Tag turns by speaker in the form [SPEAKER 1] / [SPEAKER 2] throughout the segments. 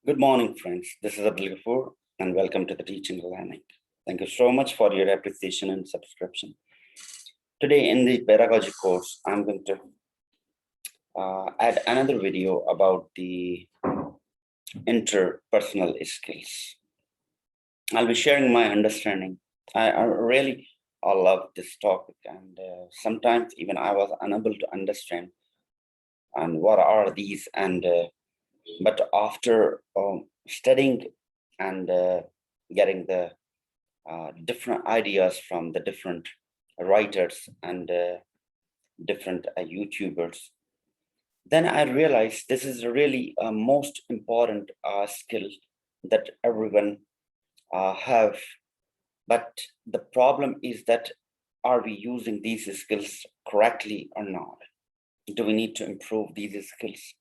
[SPEAKER 1] Good morning, friends. This is Abdul Ghafoor, and welcome to the Teaching and Learning. Thank you so much for your appreciation and subscription. Today in the pedagogy course, I'm going to add another video about the interpersonal skills. I'll be sharing my understanding. I really love this topic, and sometimes even I was unable to understand and what are these. But after studying and getting the different ideas from the different writers and different YouTubers, then I realized this is really a most important skill that everyone have. But the problem is that, are we using these skills correctly or not? Do we need to improve these skills?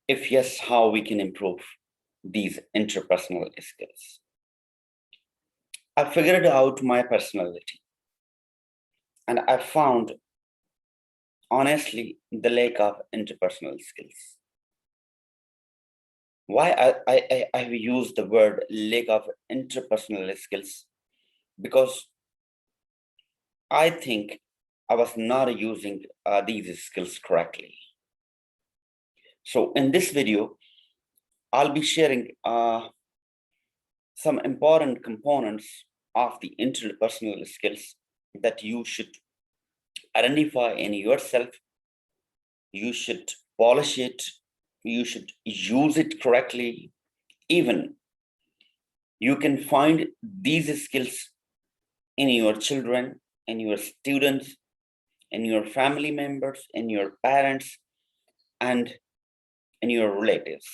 [SPEAKER 1] If yes, how we can improve these interpersonal skills? I figured out my personality, and I found, honestly, the lack of interpersonal skills. Why I use the word lack of interpersonal skills? Because I think I was not using these skills correctly. So in this video, I'll be sharing some important components of the interpersonal skills that you should identify in yourself. You should polish it. You should use it correctly. Even you can find these skills in your children, in your students, in your family members, in your parents, and in your relatives.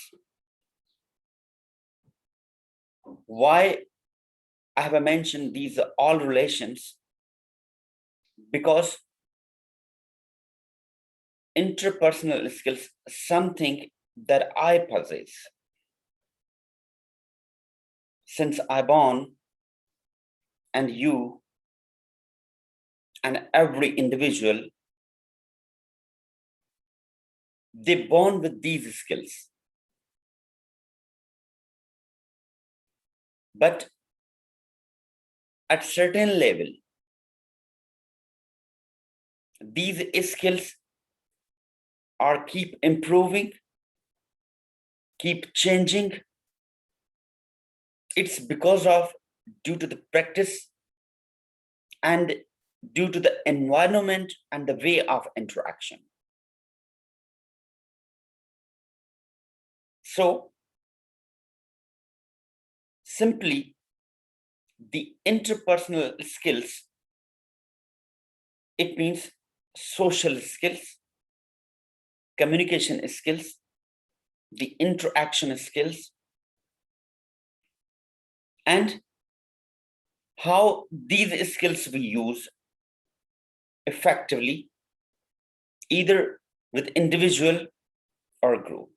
[SPEAKER 1] Why I have mentioned these all relations? Because interpersonal skills, something that I possess. Since I born, and you and every individual, they born with these skills. But at certain level, these skills are keep improving, keep changing. It's because of due to the practice and due to the environment and the way of interaction. So simply, the interpersonal skills, it means social skills, communication skills, the interaction skills, and how these skills we use effectively, either with individual or group.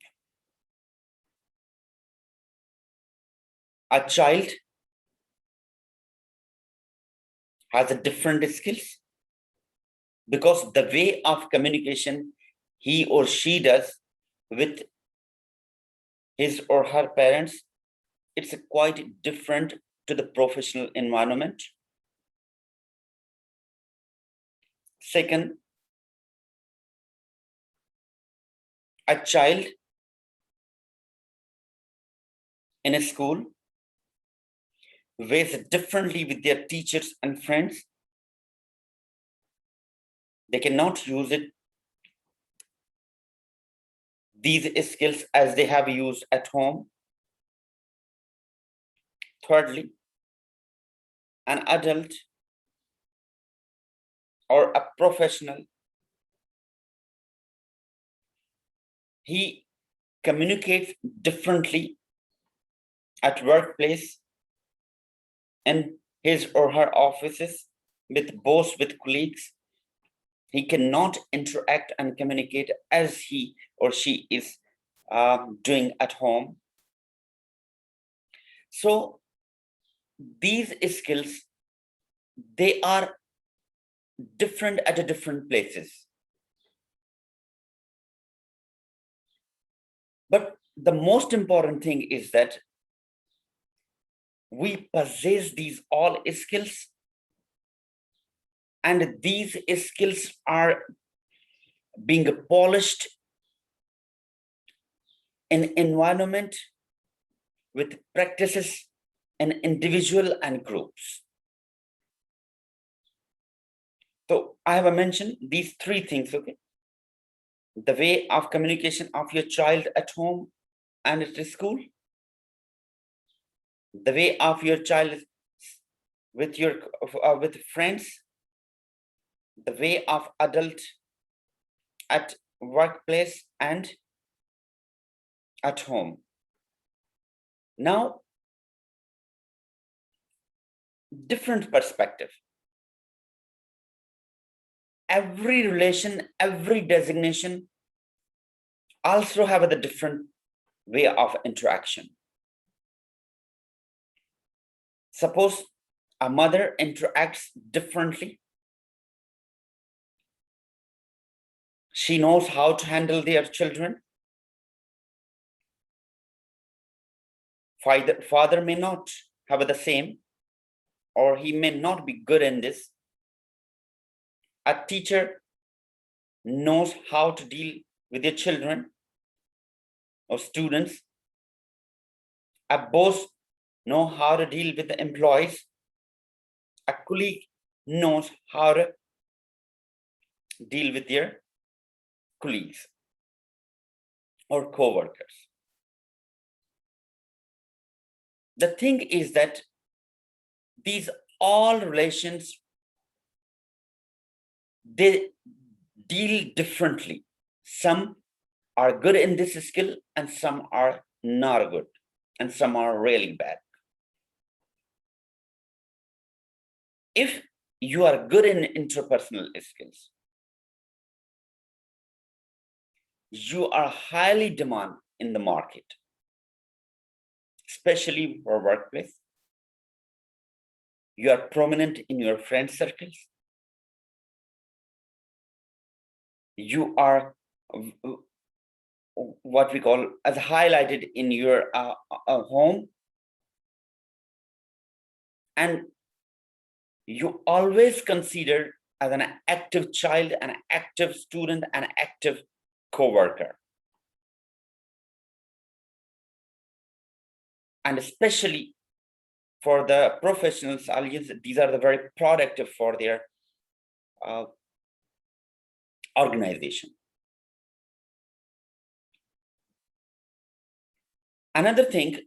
[SPEAKER 1] A child has a different skills because the way of communication he or she does with his or her parents, it's quite different to the professional environment. Second, a child in a school behaves differently with their teachers and friends. They cannot use these skills as they have used at home. Thirdly, an adult or a professional, he communicates differently at workplace, in his or her offices, with boss, with colleagues. He cannot interact and communicate as he or she is doing at home. So these skills, they are different at different places. But the most important thing is that we possess these all skills, and these skills are being polished in environment with practices in individual and groups. So I have mentioned these three things, okay? The way of communication of your child at home and at school, the way of your child with your with friends, the way of adult at workplace and at home. Now, different perspective. Every relation, every designation also have a different way of interaction. Suppose a mother interacts differently. She knows how to handle their children. Father may not have the same, or he may not be good in this. A teacher knows how to deal with their children or students. A boss knows how to deal with the employees. A colleague knows how to deal with their colleagues or co-workers. The thing is that these all relations, they deal differently. Some are good in this skill and some are not good, and some are really bad. If you are good in interpersonal skills, you are highly demanded in the market, especially for workplace. You are prominent in your friend circles. You are what we call as highlighted in your home, and you always considered as an active child, an active student, an active co-worker. And especially for the professionals, these are the very productive for their organization. Another thing,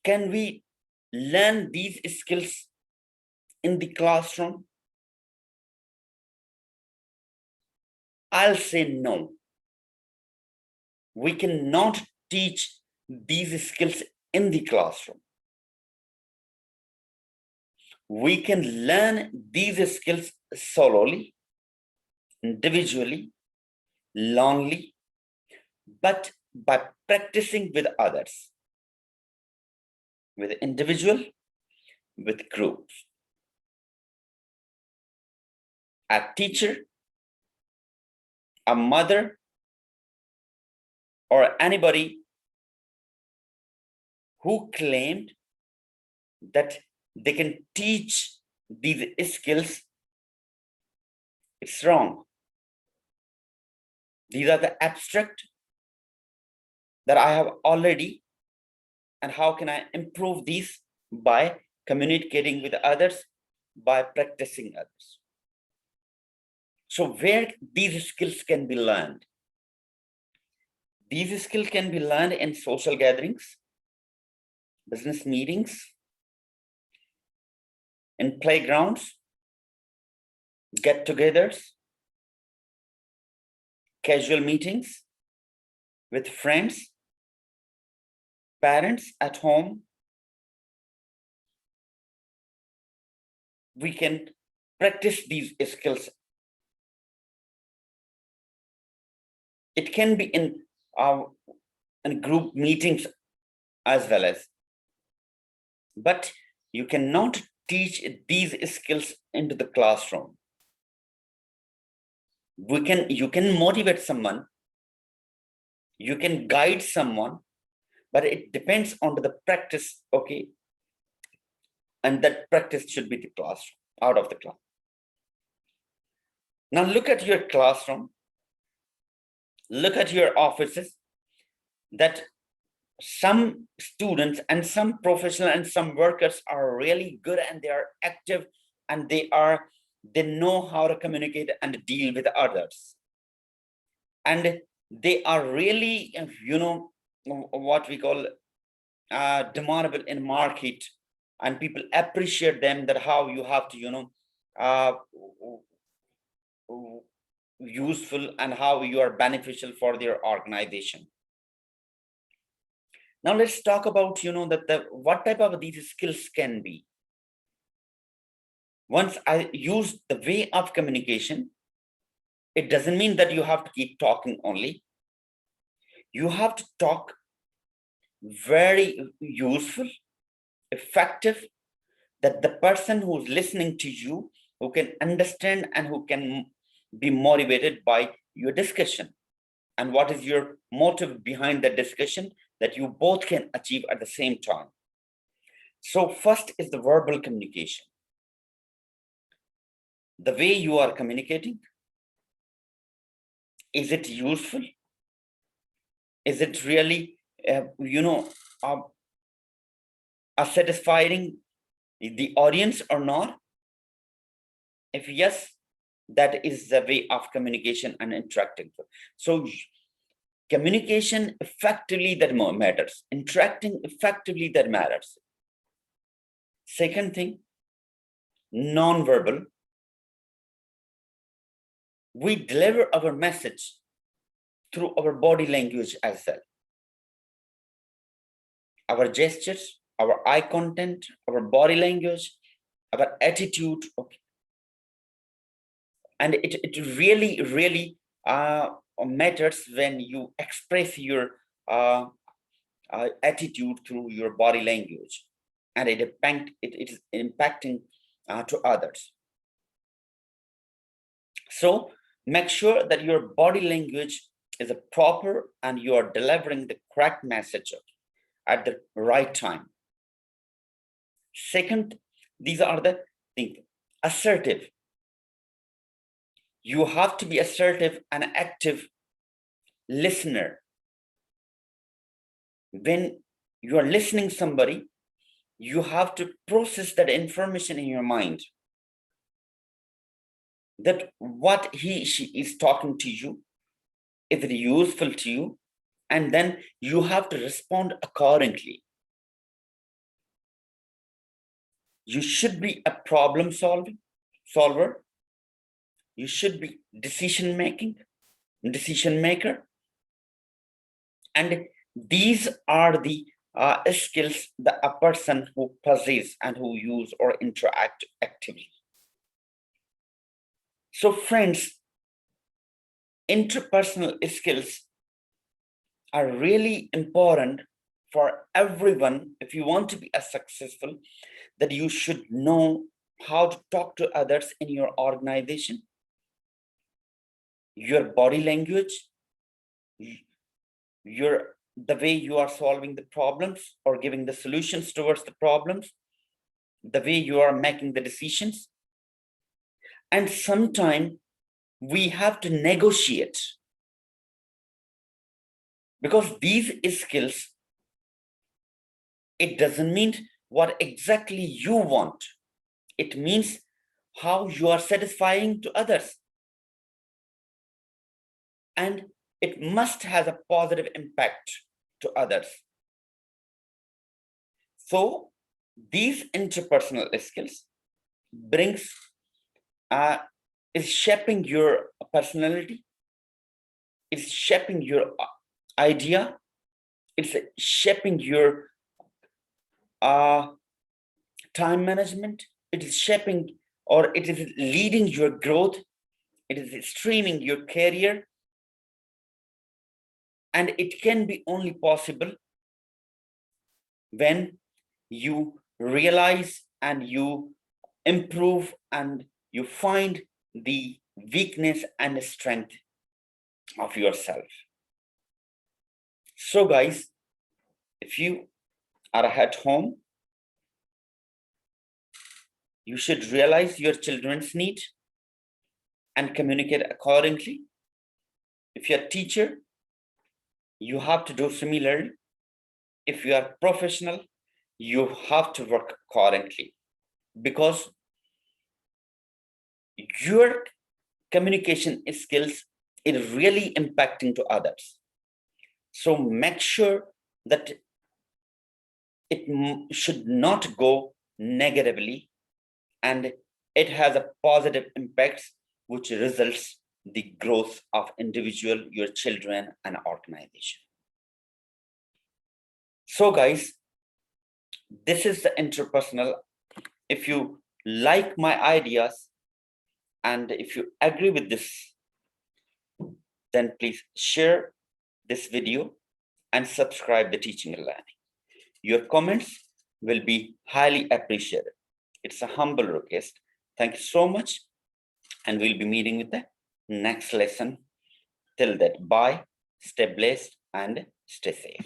[SPEAKER 1] can we learn these skills in the classroom? I'll say no. We cannot teach these skills in the classroom. We can learn these skills solely, individually, lonely, but by practicing with others, with individual, with groups. A teacher, a mother, or anybody who claimed that they can teach these skills, it's wrong. These are the abstract that I have already, and how can I improve these? By communicating with others, by practicing others. So where these skills can be learned? These skills can be learned in social gatherings, business meetings, in playgrounds, get-togethers, casual meetings with friends, parents at home. We can practice these skills. It can be in group meetings as well as, but you cannot teach these skills into the classroom. You can motivate someone You can guide someone, but it depends on the practice, okay? And that practice should be the classroom, out of the class. Now look at your classroom, look at your offices, that some students and some professionals and some workers are really good and they are active and they know how to communicate and deal with others. And they are really, what we call demandable in market, and people appreciate them, that how you have to, uh, useful and how you are beneficial for their organization. Now let's talk about, what type of these skills can be. Once I use the way of communication, it doesn't mean that you have to keep talking only. You have to talk very useful, effective, that the person who's listening to you, who can understand and who can be motivated by your discussion. And what is your motive behind the discussion that you both can achieve at the same time. So first is the verbal communication. The way you are communicating, is it useful? Is it really, satisfying the audience or not? If yes, that is the way of communication and interacting. So communication effectively, that matters. Interacting effectively, that matters. Second thing, non-verbal. We deliver our message through our body language as well. Our gestures, our eye contact, our body language, our attitude. Okay. And it really, really matters when you express your attitude through your body language, and it is impacting to others. So make sure that your body language is a proper and you are delivering the correct message at the right time. Second, these are the things. Assertive. You have to be assertive and active listener. When you are listening somebody, you have to process that information in your mind, that what she is talking to you, is it useful to you, and then you have to respond accordingly. You should be a problem solver. You should be decision maker. And these are the skills that a person who possesses and who use or interact actively. So friends, interpersonal skills are really important for everyone. If you want to be a successful, that you should know how to talk to others in your organization, your body language, the way you are solving the problems or giving the solutions towards the problems, the way you are making the decisions. And sometimes we have to negotiate, because these skills, it doesn't mean what exactly you want. It means how you are satisfying to others. And it must have a positive impact to others. So these interpersonal skills is shaping your personality, it's shaping your idea, it's shaping your time management, it is shaping, or it is leading your growth, it is streaming your career. And it can be only possible when you realize and you improve and you find the weakness and the strength of yourself. So guys, if you are at home, you should realize your children's need and communicate accordingly. If you're a teacher, you have to do similarly. If you are professional, you have to work accordingly, because your communication skills is really impacting to others. So make sure that it should not go negatively, and it has a positive impact which results the growth of individual, your children, and organization. So guys, this is the interpersonal. If you like my ideas and if you agree with this, then please share this video and subscribe the Teaching and Learning. Your comments will be highly appreciated. It's a humble request. Thank you so much, and we'll be meeting with the next lesson. Till that, bye, stay blessed and stay safe.